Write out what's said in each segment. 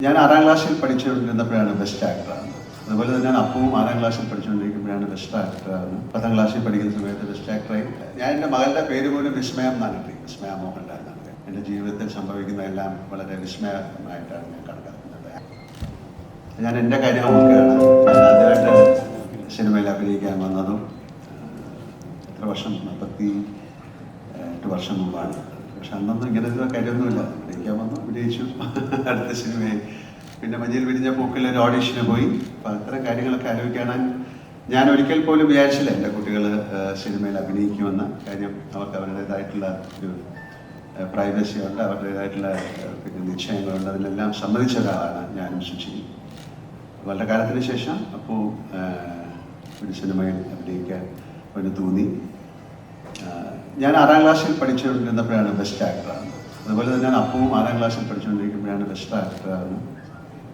ഞാൻ 6ാം ക്ലാസ്സിൽ പഠിച്ചുകൊണ്ടിരുന്നപ്പോഴാണ് ബെസ്റ്റ് ആക്ടറാണ്. അതുപോലെ തന്നെ അപ്പവും 6ാം ക്ലാസ്സിൽ പഠിച്ചുകൊണ്ടിരിക്കുമ്പോഴാണ് ബെസ്റ്റ് ആക്ടറാണ്. 10ാം ക്ലാസ്സിൽ പഠിക്കുന്ന സമയത്ത് ബെസ്റ്റ് ആക്ടറായി. ഞാൻ എൻ്റെ മകളുടെ പേര് പോലും വിസ്മയം എന്നാണ് കിട്ടി. വിസ്മയ മോഹൻലാൽ എന്നാണ്. എൻ്റെ ജീവിതത്തിൽ സംഭവിക്കുന്ന എല്ലാം വളരെ വിസ്മയമായിട്ടാണ് ഞാൻ കണക്കാക്കുന്നത്. ഞാൻ എൻ്റെ കാര്യം നോക്കുകയാണ്. ഞാൻ ആദ്യമായിട്ട് സിനിമയിൽ അഭിനയിക്കാൻ വന്നതും എത്ര വർഷം 48 വർഷം മുമ്പാണ്. പക്ഷെ അന്നൊന്നും ഇങ്ങനത്തെ കാര്യമൊന്നുമില്ല. അഭിനയിക്കാൻ വന്നു, അഭിനയിച്ചു, അടുത്ത സിനിമയായി. പിന്നെ മഞ്ഞിൽ വിരിഞ്ഞ പൂക്കളിൽ ഒരു ഓഡീഷന് പോയി. അപ്പം അത്തരം കാര്യങ്ങളൊക്കെ ആലോചിക്കാനാണ് ഞാൻ ഒരിക്കൽ പോലും വിചാരിച്ചില്ല എൻ്റെ കുട്ടികൾ സിനിമയിൽ അഭിനയിക്കുമെന്ന്. കാര്യം അവർക്ക് അവരുടേതായിട്ടുള്ള ഒരു പ്രൈവസി ഉണ്ട്, അവരുടേതായിട്ടുള്ള പിന്നെ നിശ്ചയങ്ങളുണ്ട്. അതിലെല്ലാം സമ്മതിച്ച ഒരാളാണ് ഞാനും സുചിയും. വളരെ കാലത്തിന് ശേഷം അപ്പോൾ ഒരു സിനിമയിൽ അഭിനയിക്കാൻ ഒരു തോന്നി. ഞാൻ 6ാം ക്ലാസ്സിൽ പഠിച്ചുകൊണ്ടിരുന്നപ്പോഴാണ് ബെസ്റ്റ് ആക്ടറാണ്. അതുപോലെ തന്നെ അപ്പവും 6ാം ക്ലാസ്സിൽ പഠിച്ചുകൊണ്ടിരിക്കുമ്പോഴാണ് ബെസ്റ്റ് ആക്ടറാണ്.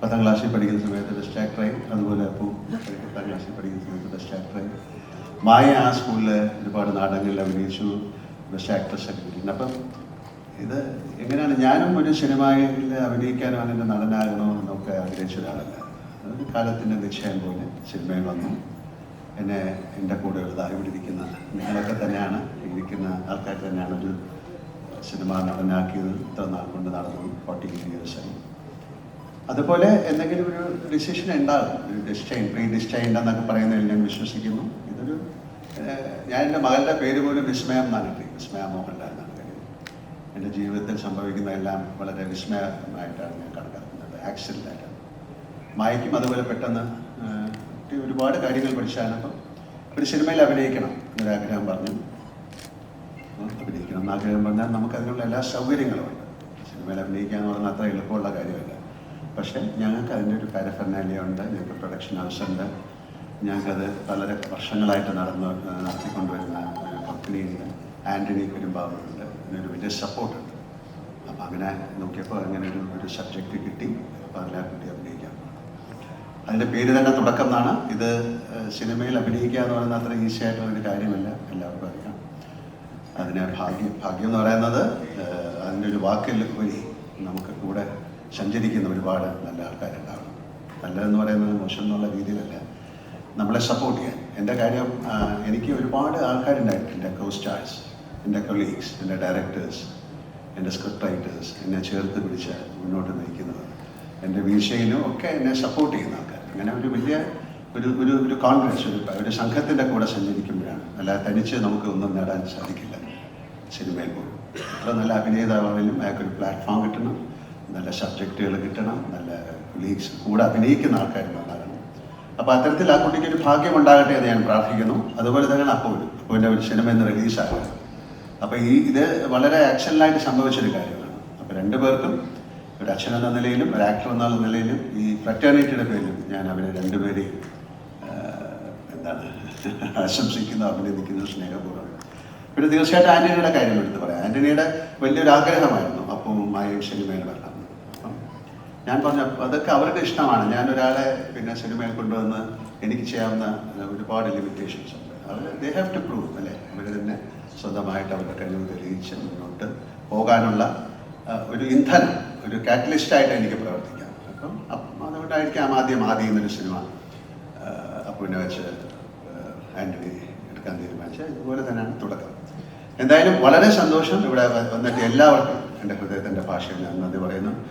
10ാം ക്ലാസ്സിൽ പഠിക്കുന്ന സമയത്ത് ബെസ്റ്റ് ആക്ടറായി. അതുപോലെ അപ്പവും 10ാം ക്ലാസ്സിൽ പഠിക്കുന്ന സമയത്ത് ബെസ്റ്റ് ആക്ടറായി. മായ ആ സ്കൂളിൽ ഒരുപാട് നാടകങ്ങളിൽ അഭിനയിച്ചു, ബെസ്റ്റ് ആക്ട്രസ് ഒക്കെ കിട്ടിയിട്ടുണ്ട്. അപ്പം ഇത് എങ്ങനെയാണ്, ഞാനും ഒരു സിനിമയിൽ അഭിനയിക്കാനോ അല്ലെങ്കിൽ നടനാകണോ എന്നൊക്കെ ആഗ്രഹിച്ച ഒരാളല്ല. അതൊരു കാലത്തിൻ്റെ നിശ്ചയം പോലെ സിനിമയിൽ വന്നു. എന്നെ എൻ്റെ കൂടെ ഇവിടെ ഇരിക്കുന്ന നിങ്ങളൊക്കെ തന്നെയാണ്, ഇരിക്കുന്ന ആൾക്കാർ തന്നെയാണ് ഒരു സിനിമ നടനാക്കിയത്. ഇത്ര നാൾ കൊണ്ട് നടന്നു, 40 ഇയേഴ്സായി. അതുപോലെ എന്തെങ്കിലും ഒരു ഡിസിഷൻ ഉണ്ടാകും, ഒരു പ്രീ ഡിസ്റ്റൈൻ എന്നൊക്കെ പറയുന്നതിൽ ഞാൻ വിശ്വസിക്കുന്നു. ഇതൊരു ഞാൻ എൻ്റെ മകളുടെ പേര് പോലും വിസ്മയം എന്നാണ് കിട്ടി. വിസ്മയ മോഹൻലാൽ എന്നാണ് കാര്യം. എൻ്റെ ജീവിതത്തിൽ സംഭവിക്കുന്ന എല്ലാം വളരെ വിസ്മയമായിട്ടാണ് ഞാൻ കണക്കാക്കുന്നത്. ആക്സിഡൻ്റായിട്ടാണ്. മായയ്ക്കും അതുപോലെ പെട്ടെന്ന് ഒരുപാട് കാര്യങ്ങൾ പഠിച്ചാണ്. അപ്പം ഒരു സിനിമയിൽ അഭിനയിക്കണം എന്നൊരാഗ്രഹം പറഞ്ഞു. അഭിനയിക്കണം എന്നാഗ്രഹം പറഞ്ഞാൽ നമുക്കതിനുള്ള എല്ലാ സൗകര്യങ്ങളും ഉണ്ട്. സിനിമയിൽ അഭിനയിക്കുക എന്ന് പറഞ്ഞാൽ അത്ര എളുപ്പമുള്ള കാര്യമല്ല. പക്ഷേ ഞങ്ങൾക്ക് അതിൻ്റെ ഒരു പാരഫെർനാലിയ ഉണ്ട്, ഞങ്ങൾക്ക് പ്രൊഡക്ഷൻ ഹൗസ് ഉണ്ട്, ഞങ്ങൾക്കത് വളരെ വർഷങ്ങളായിട്ട് നടത്തിക്കൊണ്ടുവരുന്ന ഒരു കമ്പനിയുണ്ട്, ആൻ്റണി പെരുമ്പാവൂരുണ്ട്. ഇതിനൊരു വലിയ സപ്പോർട്ടുണ്ട്. അപ്പം അങ്ങനെ നോക്കിയപ്പോൾ അങ്ങനെ ഒരു സബ്ജക്റ്റ് കിട്ടി. അപ്പോൾ അതിലാ കുട്ടി അഭിനയിക്കാം. അതിൻ്റെ പേര് തന്നെ തുടക്കം എന്നാണ്. ഇത് സിനിമയിൽ അഭിനയിക്കുക എന്ന് പറയുന്നത് അത്ര ഈസി ആയിട്ടുള്ളൊരു കാര്യമല്ല, എല്ലാവർക്കും അറിയാം. അതിന് ഭാഗ്യം എന്ന് പറയുന്നത് അതിൻ്റെ ഒരു വാക്കിൽ വഴി നമുക്ക് കൂടെ സഞ്ചരിക്കുന്ന ഒരുപാട് നല്ല ആൾക്കാരുണ്ടാവണം. നല്ലതെന്ന് പറയുന്നത് മോശം എന്നുള്ള രീതിയിലല്ല, നമ്മളെ സപ്പോർട്ട് ചെയ്യാൻ. എൻ്റെ കാര്യം എനിക്ക് ഒരുപാട് ആൾക്കാരുണ്ടായിട്ട്, എൻ്റെ കോ സ്റ്റാർസ്, എൻ്റെ കൊളീഗ്സ്, എൻ്റെ ഡയറക്ടേഴ്സ്, എൻ്റെ സ്ക്രിപ്റ്റ് റൈറ്റേഴ്സ്, എന്നെ ചേർത്ത് പിടിച്ച് മുന്നോട്ട് നയിക്കുന്നത്, എൻ്റെ വീഴ്ചയിലും ഒക്കെ എന്നെ സപ്പോർട്ട് ചെയ്യുന്ന ആൾക്കാർ. അങ്ങനെ ഒരു വലിയ ഒരു കോൺഫിഡൻസ്, ഒരു സംഘത്തിൻ്റെ കൂടെ സഞ്ചരിക്കുമ്പോഴാണ്. അല്ലാതെ തനിച്ച് നമുക്ക് ഒന്നും നേടാൻ സാധിക്കില്ല. സിനിമയിൽ പോകും അത്ര നല്ല അഭിനേതാവാണെങ്കിലും അയാൾക്കൊരു പ്ലാറ്റ്ഫോം കിട്ടണം, നല്ല സബ്ജക്റ്റുകൾ കിട്ടണം, നല്ല കൊളീഗ്സ് കൂടെ അഭിനയിക്കുന്ന ആൾക്കാരുണ്ടാകണം. അപ്പോൾ അത്തരത്തിൽ ആ കുട്ടിക്ക് ഒരു ഭാഗ്യം ഉണ്ടാകട്ടെ എന്ന് ഞാൻ പ്രാർത്ഥിക്കുന്നു. അതുപോലെ തന്നെ അപ്പോൻ്റെ ഒരു സിനിമ ഇന്ന് റിലീസാകുന്നത്. അപ്പോൾ ഇത് വളരെ ആക്ഷനിലായിട്ട് സംഭവിച്ചൊരു കാര്യമാണ്. അപ്പോൾ രണ്ടുപേർക്കും, ഒരു അച്ഛൻ എന്ന നിലയിലും ഒരു ആക്ടർ എന്നുള്ള നിലയിലും ഈ ഫ്രറ്റേണിറ്റിയുടെ പേരിലും ഞാൻ അവരെ രണ്ടുപേരെയും ആശംസിക്കുന്നു, അഭിനന്ദിക്കുന്നു സ്നേഹപൂർവ്വം. പിന്നെ തീർച്ചയായിട്ടും ആൻ്റണിയുടെ കാര്യം എടുത്ത് പറയാം. ആൻ്റണിയുടെ വലിയൊരു ആഗ്രഹമായിരുന്നു അപ്പം മായയും സിനിമയിൽ വരണം. അപ്പം ഞാൻ പറഞ്ഞു അതൊക്കെ അവരുടെ ഇഷ്ടമാണ്. ഞാനൊരാളെ പിന്നെ സിനിമയിൽ കൊണ്ടുവന്ന് എനിക്ക് ചെയ്യാവുന്ന ഒരുപാട് ലിമിറ്റേഷൻസ് ഉണ്ട്. അവർ ദേ ഹാവ് ടു പ്രൂവ് അല്ലേ, അവർ തന്നെ സ്വന്തമായിട്ട് അവരുടെ കഴിവ് തെളിയിച്ച് മുന്നോട്ട് പോകാനുള്ള ഒരു ഇന്ധനം, ഒരു കാറ്റലിസ്റ്റായിട്ട് എനിക്ക് പ്രവർത്തിക്കാം. അപ്പം അതുകൊണ്ടായിരിക്കാം ആദ്യം എന്നൊരു സിനിമ അപ്പുവിനെ വെച്ച് ആൻ്റണി എടുക്കാൻ തീരുമാനിച്ചത്. ഇതുപോലെ തന്നെയാണ് തുടക്കം. എന്തായാലും വളരെ സന്തോഷം ഇവിടെ വന്നിട്ട് എല്ലാവർക്കും എൻ്റെ ഹൃദയത്തിൻ്റെ ഭാഷയിൽ ഞാൻ നന്ദി പറയുന്നു.